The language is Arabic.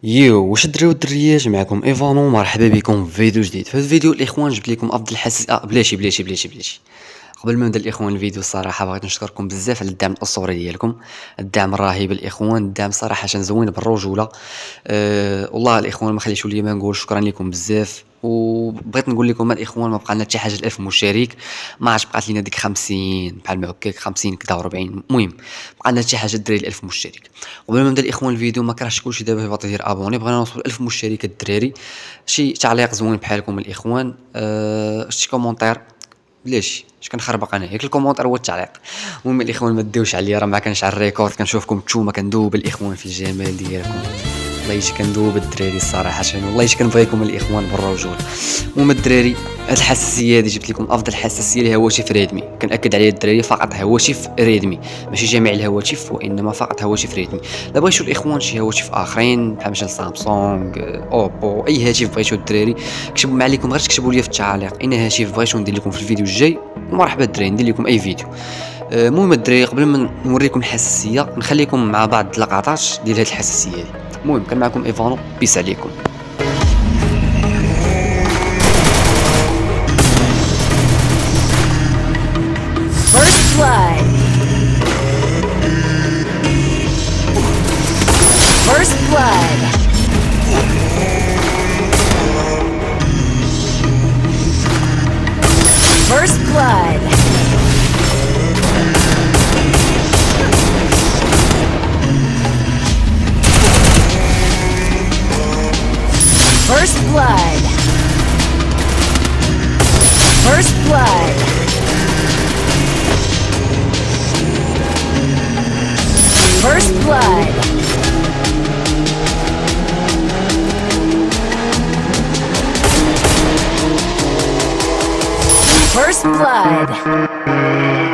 واش الدراري والدريات، معكم ايفانو. مرحبا بكم في فيديو جديد. في هذا الفيديو الاخوان جبت لكم افضل بلاتي قبل ما نبدا الاخوان الفيديو، الصراحه بغيت نشكركم بزاف على الدعم الاسطوري ديالكم، الدعم الرهيب الاخوان، الدعم صراحه زوين بالرجوله. والله الاخوان ما خليتوا لي ما نقول شكرا لكم بزاف. وبغيت نقول لكم الاخوان ما بقى لنا حتى حاجه 1000 مشترك، ما عادش بقات لينا ديك 50 بحال ما هكاك 50 كدا و40. المهم بقى لنا حتى حاجه الدراري 1000 مشترك. قبل ما نبدا الاخوان الفيديو، ما كرهش كلشي دابا يبغي يدير ابوني، بغينا نوصل 1000 مشترك الدراري. شي تعليق زوين بحالكم الاخوان، شي كومونتير بلاشي اش كنخربق انا ياك الكومونتير هو التعليق. المهم الاخوان ما ديوش عليا، راه ما كانش على الريكورد، كنشوفكم نتوما كندوب الاخوان في الجمال ديالكم. والله اش كندوب الدراري الصراحه، والله اش كنبغيكم الاخوان بالرجول. المهم الدراري، هاد الحساسيه هادي جبت لكم افضل حساسيه لهواتف ريدمي، كنأكد عليها الدراري، فقط هواتف ريدمي، ماشي جميع الهواتف، وانما فقط هواتف ريدمي. لا بغيتو الاخوان شي هواتف اخرين بحال مثلا سامسونج، اوبو، اي هاتف بغيتو الدراري، كتبوا ما عليكم غير تكتبوا لي في التعاليق ان هاتف بغيتو ندير لكم في الفيديو الجاي، ومرحبا الدراري ندير لكم اي فيديو. المهم الدراري، قبل ما نوريكم الحساسيه نخليكم مع بعض اللقطات ديال هاد الحساسيه دي. المهم كان معكم ايفانو، بيس عليكم. First blood. First blood. First blood. First blood. First blood. First blood. First blood.